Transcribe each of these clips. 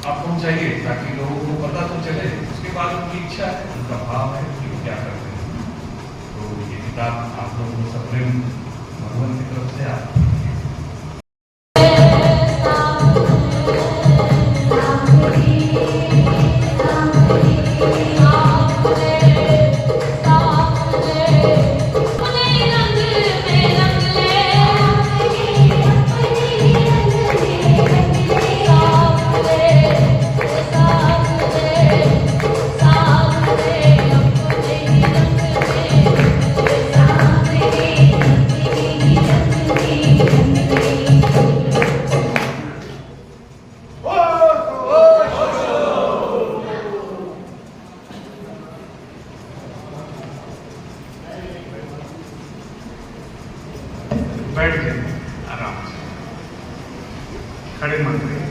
आपको चाहिए ताकि लोगों को पता तो चले, उसके बाद उनकी इच्छा है, उनका भाव है कि वो क्या करते हैं। तो ये किताब आप लोगों को सप्रेम भगवान की तरफ से आप बैठ जाइए आराम से, खड़े मत रहिए,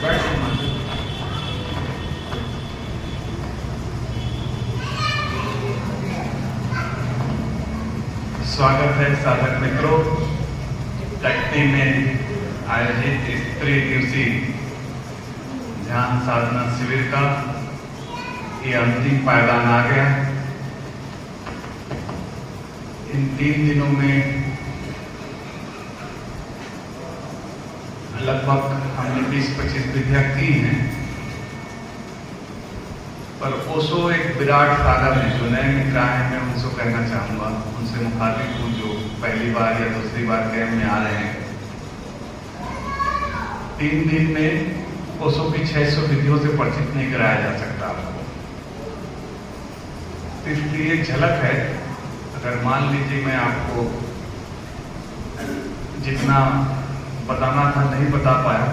बैठ मत। स्वागत है साधक मित्रों, टट्टी में आयोजित इस त्रिदिवसीय ध्यान साधना शिविर का ये अंतिम पायदान आ गया। इन 3 दिनों में लगभग हमने 20-25 विधियां की हैं, पर ओशो एक विराट सागर है। जो नए मित्र आए हैं, मैं उनसे कहना चाहूंगा, उनसे मुखातिब हूँ जो पहली बार या दूसरी बार कैंप में आ रहे हैं। 3 दिन में ओशो की 600 विधियों से परिचित नहीं कराया जा सकता आपको। इसलिए एक झलक है। अगर मान लीजिए मैं आपको जितना बताना था नहीं बता पाया,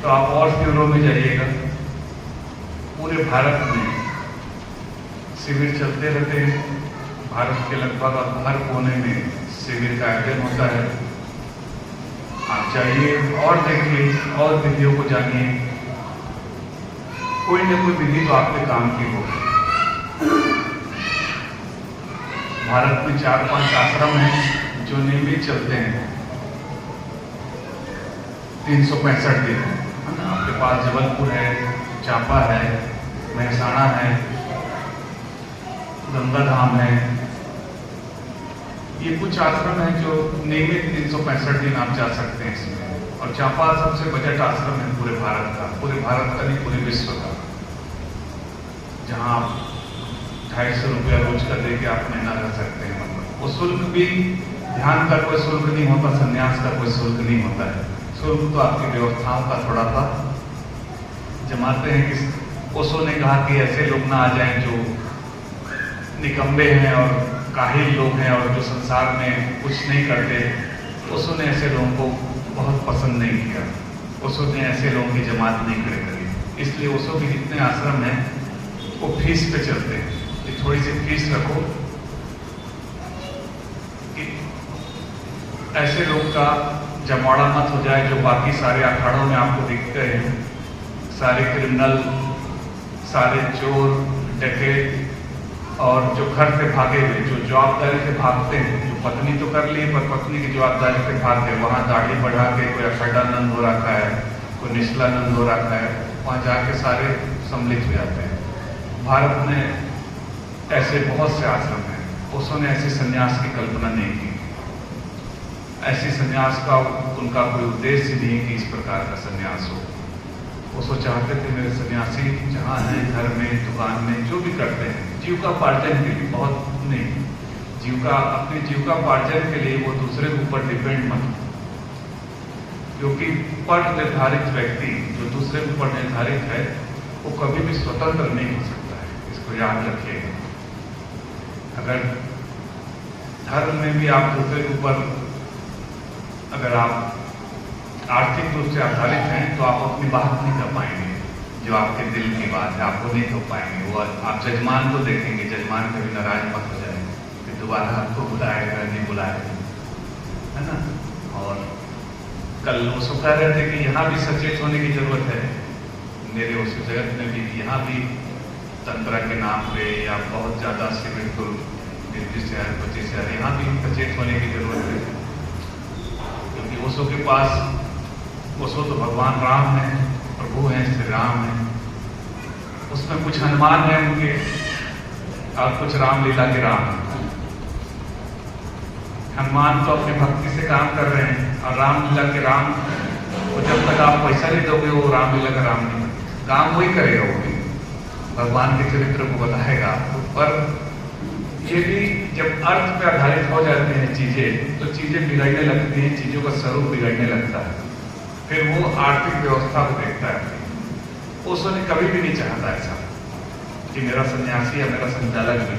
तो आप और शिविरों में जाइएगा। पूरे भारत में शिविर चलते रहते हैं। भारत के लगभग हर कोने में शिविर का आयोजन होता है। आप जाइए और देखिए और विधियों को जानिए। कोई न कोई विधि तो आपके काम की होगी। भारत में 4-5 आश्रम हैं जो नियमित चलते हैं 365 दिन, है ना। आपके पास जबलपुर है, चांपा है, महसाणा है, गंगा धाम है। ये कुछ आश्रम है जो नियमित 365 दिन आप जा सकते हैं इसमें। और चांपा सबसे बजट आश्रम है पूरे भारत का नहीं, पूरे विश्व का, जहां आप 250 रुपया रोज का देके आप महीना रह सकते हैं। मतलब वो शुल्क भी, ध्यान का कोई शुल्क नहीं होता, संन्यास का कोई शुल्क नहीं होता है। शुल्क तो आपकी व्यवस्थाओं का थोड़ा सा जमाते हैं कि ओशो ने कहा कि ऐसे लोग ना आ जाएं जो निकम्बे हैं और काहिल लोग हैं और जो संसार में कुछ नहीं करते। ओशो ने ऐसे लोगों को बहुत पसंद नहीं किया। ओशो ने ऐसे लोगों की जमात नहीं खड़े करी। इसलिए ओशो के जितने आश्रम हैं वो फीस पे चलते हैं कि थोड़ी सी फीस रखो कि ऐसे लोग का जमावड़ा मत हो जाए जो बाकी सारे अखाड़ों में आपको दिखते हैं। सारे क्रिमिनल, सारे चोर, डकैत और जो घर से भागे हुए, जो जवाबदारी से भागते हैं, जो पत्नी तो कर ली पर पत्नी की जवाबदारी से भाग गए, वहाँ दाढ़ी बढ़ा के कोई अखंडानंद हो रखा है, कोई निश्चलानंद हो रखा है, वहाँ जाके सारे सम्मिलित हो जाते हैं। भारत में ऐसे बहुत से आश्रम हैं। ओशो ने ऐसे संन्यास की कल्पना नहीं की। ऐसे संन्यास का उनका कोई उद्देश्य नहीं कि इस प्रकार का संन्यास हो। ओशो चाहते थे मेरे सन्यासी जहाँ हैं, घर में, दुकान में, जो भी करते हैं जीविकापार्जन के लिए, बहुत नहीं, अपने जीविकापार्जन के लिए वो दूसरे के ऊपर डिपेंड मत हो। क्योंकि पर निर्धारित व्यक्ति जो दूसरे के ऊपर निर्धारित है वो कभी भी स्वतंत्र नहीं हो सकता है। इसको याद रखिएगा। अगर धर्म में भी आप दूसरे के ऊपर, अगर आप आर्थिक रूप से आधारित हैं तो आप अपनी बात नहीं कर पाएंगे। जो आपके दिल की बात है आपको नहीं कर पाएंगे। वो आप जजमान को देखेंगे, जजमान कभी नाराज मत हो जाए कि दोबारा आपको बुलाएगा नहीं बुलाएगा, है ना। और कल वो सब कह रहे थे कि यहाँ भी सचेत होने की जरूरत है। मेरे उस जगत में भी यहाँ भी तंत्रा के नाम पे या बहुत ज़्यादा शिविर को 20,000-25,000 यहाँ भी सचेत होने की जरूरत है। क्योंकि ओशो के पास उसको तो भगवान राम है, प्रभु हैं, श्री राम है। उसमें कुछ हनुमान है उनके और कुछ रामलीला के राम हैं। हनुमान तो अपनी भक्ति से काम कर रहे हैं और रामलीला के राम को जब तक आप पैसा नहीं दोगे वो रामलीला का राम नहीं बनेगा। काम वही करेगा, वो भी भगवान के चरित्र को बताएगा आपको। पर ये भी जब अर्थ पे आधारित हो जाते हैं चीजें, तो चीजें बिगड़ने लगती हैं, चीजों का स्वरूप बिगड़ने लगता है। फिर वो आर्थिक व्यवस्था को देखता है। उसने कभी भी नहीं चाहता ऐसा कि मेरा सन्यासी या मेरा संचालक भी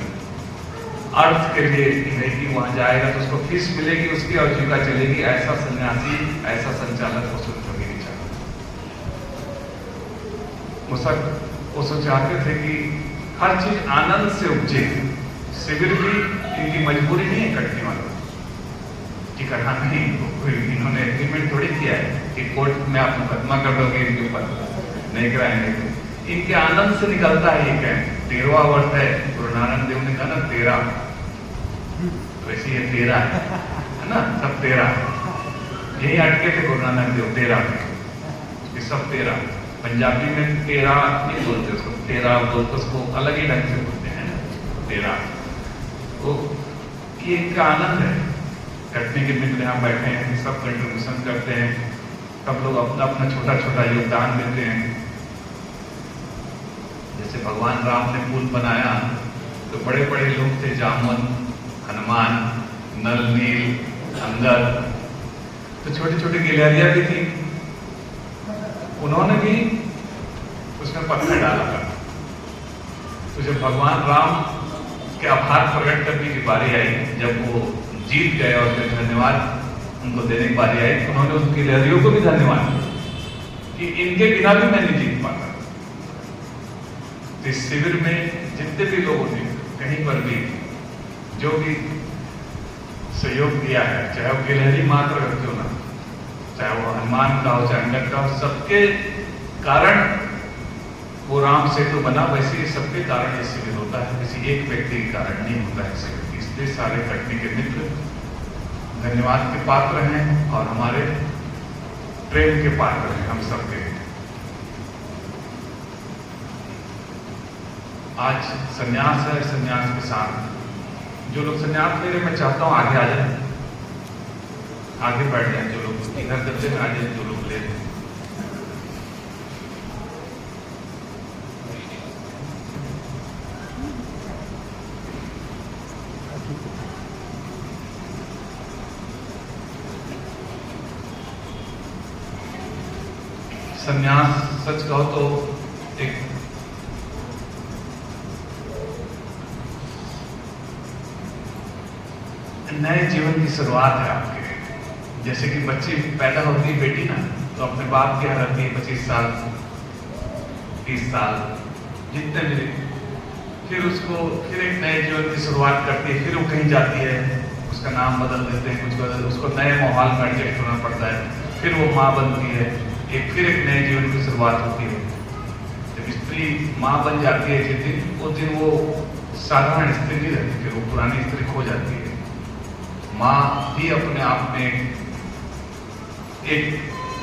अर्थ के लिए है कि वहां जाएगा तो उसको फीस मिलेगी, उसकी आजीविका चलेगी। ऐसा सन्यासी, ऐसा संचालक उसको कभी नहीं चाहता। वो सब चाहते थे कि हर चीज आनंद से उपजे। शिविर भी इनकी मजबूरी नहीं है कटने वालों कि करना नहीं, कोई इन्होंने एग्रीमेंट थोड़ी किया है कि कोर्ट में आप मुकदमा कर दोगे इनके ऊपर, नहीं कराएंगे। इनके आनंद से निकलता है ये कैंप। 13वां वर्ष है, गुरु नानक देव ने कहा ना 13, वैसे ये 13 है ना, सब 13 यही अटके थे गुरु नानक देव 13 में, ये सब 13। पंजाबी में 13 नहीं बोलते उसको, 13 बोलते उसको अलग ही ढंग से बोलते हैं ना 13। तो ये इनका आनंद है। कटनी के मित्र यहाँ बैठे हैं, सब कंट्रीब्यूशन करते हैं, सब लोग अपना अपना छोटा छोटा योगदान देते हैं। जैसे भगवान राम ने पुल बनाया तो बड़े बड़े लोग थे, जामुन, हनुमान, नल, नील, अंगद, तो छोटी छोटी गिलहरियां भी थी, उन्होंने भी उसमें पत्थर डाला था। तो जब भगवान राम के आभार प्रकट करने की बारी आई, जब वो जीत गए और फिर धन्यवाद उनको देने की बारी आई, तो उन्होंने उस गिलहरियों को भी धन्यवाद दिया कि इनके बिना भी मैं नहीं जीत पाता। इस शिविर में जितने भी लोगों ने कहीं पर भी जो भी सहयोग दिया है, चाहे वो गिलहरी मात्र क्यों ना, चाहे वो हनुमान का हो, चाहे अंगद का हो, सबके कारण वो राम सेतु बना। वैसे ही सबके कारण ये शिविर होता है, किसी एक व्यक्ति के कारण नहीं होता है शिविर। इसलिए सारे कटनी के मित्र धन्यवाद के पात्र हैं और हमारे प्रेम के पात्र हैं हम सबके। आज संन्यास है, संन्यास के साथ जो लोग संन्यास ले रहे, मैं चाहता हूं आगे आ जाए, आगे बढ़ जाए। जो लोग इधर दर्जे में आ जाए, जो लोग ले रहे हैं। संन्यास सच कहो तो एक नए जीवन की शुरुआत है आपके। जैसे कि बच्ची पैदा होती है बेटी ना, तो अपने बाप के यहाँ रहती है 25 साल 30 साल जितने भी, फिर उसको फिर एक नए जीवन की शुरुआत करती है। फिर वो कहीं जाती है, उसका नाम बदल देते हैं, कुछ बदल, उसको नए माहौल में एडजस्ट होना पड़ता है। फिर वो माँ बनती है, फिर एक नए जीवन की शुरुआत होती है। जब स्त्री माँ बन जाती है जिस दिन, उस दिन वो साधारण स्त्री नहीं रहती, फिर वो पुरानी स्त्री खो जाती है। माँ भी अपने आप में एक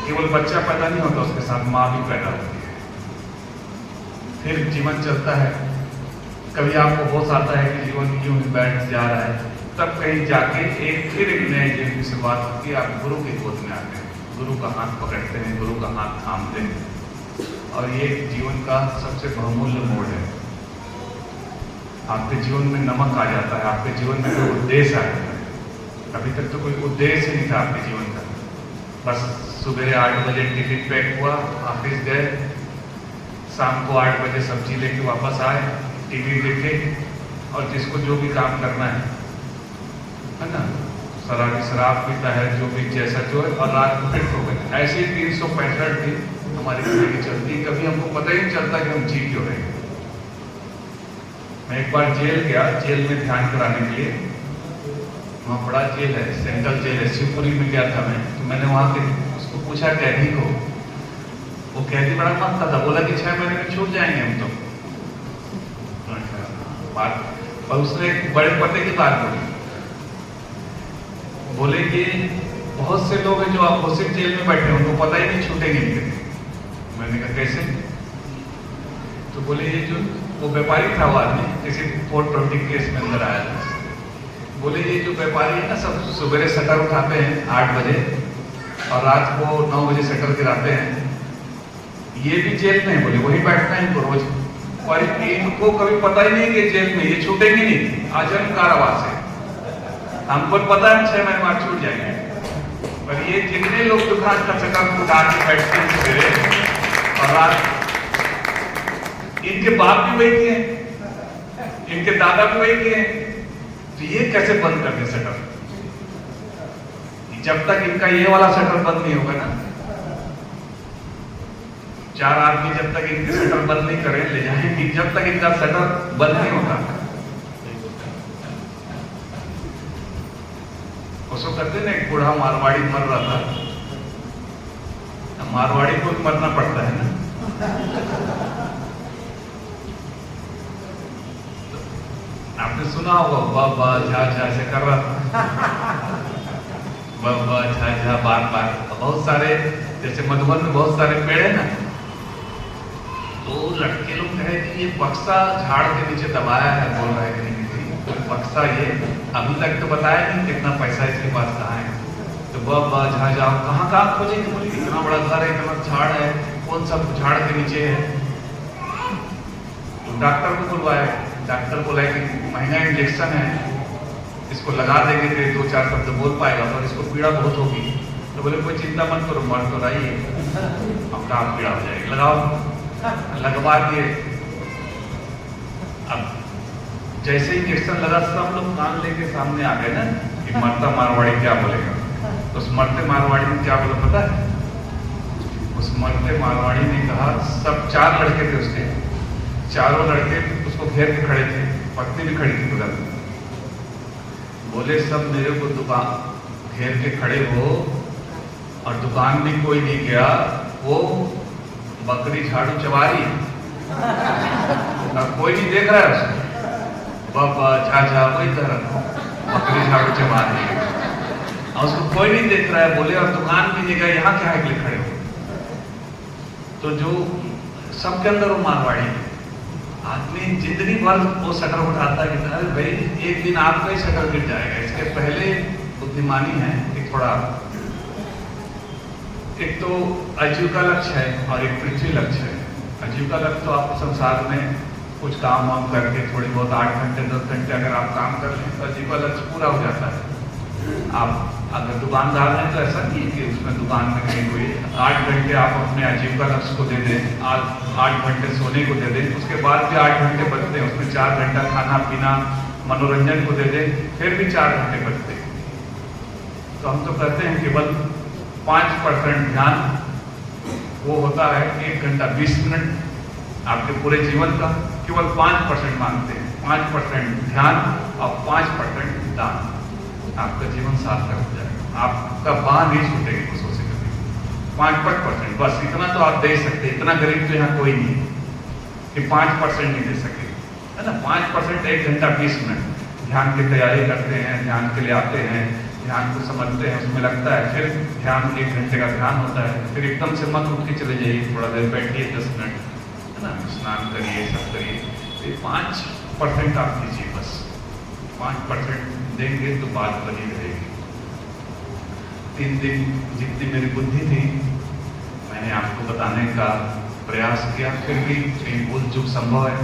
केवल बच्चा पैदा नहीं होता, उसके साथ माँ भी पैदा होती है। फिर जीवन चलता है। कभी आपको होश आता है कि जीवन यूं ही बैठ जा रहा है, तब कहीं जाके फिर एक नए जीवन की शुरुआत होती है। आप गुरु की गोद में आते हैं, गुरु का हाथ पकड़ते हैं, गुरु का हाथ थामते हैं, और ये जीवन का सबसे बहुमूल्य मोड़ है। आपके जीवन में नमक आ जाता है, आपके जीवन में कोई उद्देश्य आ जाता है। अभी तक तो कोई उद्देश्य नहीं था आपके जीवन का, बस सुबह 8 बजे टिफिन पैक हुआ, ऑफिस गए, शाम को 8 बजे सब्जी लेके वापस आए, टीवी देखे, और जिसको जो भी काम करना है ना, शराब पीता है, जो भी जैसा जो है, और रात को फिर सो गए। ऐसे 365 दिन हमारी जिंदगी चलती है, कभी हमको पता ही नहीं चलता कि हम जी क्यों रहे हैं। मैं एक बार जेल गया, जेल में ध्यान कराने के लिए। वहाँ बड़ा जेल है, सेंट्रल जेल है, शिवपुरी में गया था मैं। तो मैंने वहाँ के उसको पूछा कैदी को, वो कैदी बड़ा मस्त था, बोला कि 6 महीने में छूट जाएंगे हम तो। बात और उसने एक बड़े पते की बात बोली, बोले कि बहुत से लोग हैं जो अघोषित जेल में बैठे हैं, उनको पता ही नहीं छूटेंगे इनके। मैंने कहा कैसे? तो बोले ये जो वो व्यापारी था, वो आदमी किसी 420 केस में अंदर आया था। बोले ये जो व्यापारी है ना, सब सवेरे शटर उठाते हैं 8 बजे और रात को 9 बजे शटर गिराते हैं, ये भी जेल में है। बोले वही बैठना है इनको रोज, और इनको कभी पता ही नहीं कि जेल में ये छूटेंगे नहीं, आजीवन कारावास है। हमको पता है 6 महीने बाद छूट जाएंगे, पर ये जितने लोग दुकान का शटर उठा के बैठते हैं सवेरे और रात, इनके बाप भी वही किए, इनके दादा भी वही किए, तो ये कैसे बंद कर दे शटर? जब तक इनका ये वाला शटर बंद नहीं होगा ना, 4 आदमी जब तक इनके शटर बंद नहीं करें ले जाएंगे, जब तक इनका शटर बंद नहीं होता। उसको कहते ना, एक बूढ़ा मारवाड़ी मर रहा था, मारवाड़ी को भी मरना पड़ता है ना। आपने सुना होगा बाबा झा झा से कर रहा था, बाबा झा झा बार बार। बहुत सारे, जैसे मधुबन में बहुत सारे पेड़ है ना, तो लड़के लोग कहे कि ये बक्सा झाड़ के नीचे दबाया है, बोल रहा है कि नहीं बक्सा, ये अभी तक तो बताया नहीं कितना पैसा इसके पास कहाँ है। तो बाबा झा झा कहाँ कहाँ खोजेंगे? बोले इतना बड़ा घर है, इतना झाड़ है, कौन सा झाड़ के नीचे है? तो डॉक्टर को बुलवाया, डॉक्टर बोला कि महंगा इंजेक्शन है, इसको लगा देंगे तो 2-4 शब्द बोल पाएगा, पर इसको पीड़ा बहुत होगी। तो बोले कोई चिंता मत करो, मर तो रही है, अपना आप पीड़ा हो जाएगी, लगाओ। लगवा दिए। अब जैसे ही इंजेक्शन लगा, सब लोग कान लेके सामने आ गए ना कि मरता मारवाड़ी क्या बोलेगा। तो उस मरते मारवाड़ी ने क्या बोला पता है? उस मरते मारवाड़ी ने कहा, सब 4 लड़के थे उसके, चारों लड़के उसको घेर के खड़े थे, पत्नी भी खड़ी थी उधर। बोले सब मेरे को दुकान घेर के खड़े हो और दुकान भी कोई नहीं गया, वो बकरी झाड़ू चबा रही है, कोई नहीं देख रहा है उसको। बाबा झा झा वही तरह बकरी झाड़ू चबा रही है और उसको कोई नहीं देख रहा है। बोले और दुकान भी नहीं गया, यहाँ क्या है कि खड़े हो? तो जो सबके अंदर वो मारवाड़ी है। आदमी जिंदगी भर वो शटर उठाता है कि अरे भाई एक दिन आपका ही शटर गिर जाएगा। इसके पहले बुद्धिमानी है कि थोड़ा, एक तो आजीविका लक्ष्य है और एक पृथ्वी लक्ष्य है। आजीविका लक्ष्य तो आपको संसार में कुछ काम वाम करके थोड़ी बहुत 8 घंटे 10 घंटे अगर आप काम कर लें तो आजीविका लक्ष्य पूरा हो जाता है। आप अगर दुकानदार हैं तो ऐसा नहीं है कि उसमें दुकान में कहीं कोई 8 घंटे आप अपने आजीविका लक्ष्य को दे दें, 8 घंटे सोने को दे दें, उसके बाद भी 8 घंटे बचते हैं, उसमें 4 घंटा खाना पीना मनोरंजन को दे दें, फिर भी 4 घंटे बचते हैं। तो हम तो कहते हैं केवल 5% ध्यान वो होता है 1 घंटा 20 मिनट आपके पूरे जीवन का, केवल 5% मांगते हैं। 5% ध्यान और 5% दान, आपका जीवन सार्थक हो जाएगा, आपका बाह नहीं छूटेगी खुशों से कभी। 5% बस इतना तो आप दे सकते हैं। इतना गरीब तो यहाँ कोई नहीं कि 5% नहीं दे सके, है ना। 5% 1 घंटा 20 मिनट ध्यान की तैयारी करते हैं, ध्यान के लिए आते हैं, ध्यान को समझते हैं, उसमें लगता है, फिर ध्यान 1 घंटे का ध्यान होता है, फिर एकदम से मत उठ के चले जाइए, थोड़ा देर बैठिए 10 मिनट, है ना, स्नान करिए, सब करिए। ये 5% आप दीजिए बस, 5% देंगे तो बात बनी रहेगी। 3 दिन जितनी मेरी बुद्धि थी मैंने आपको बताने का प्रयास किया, फिर भी कहीं भूल चूक संभव है।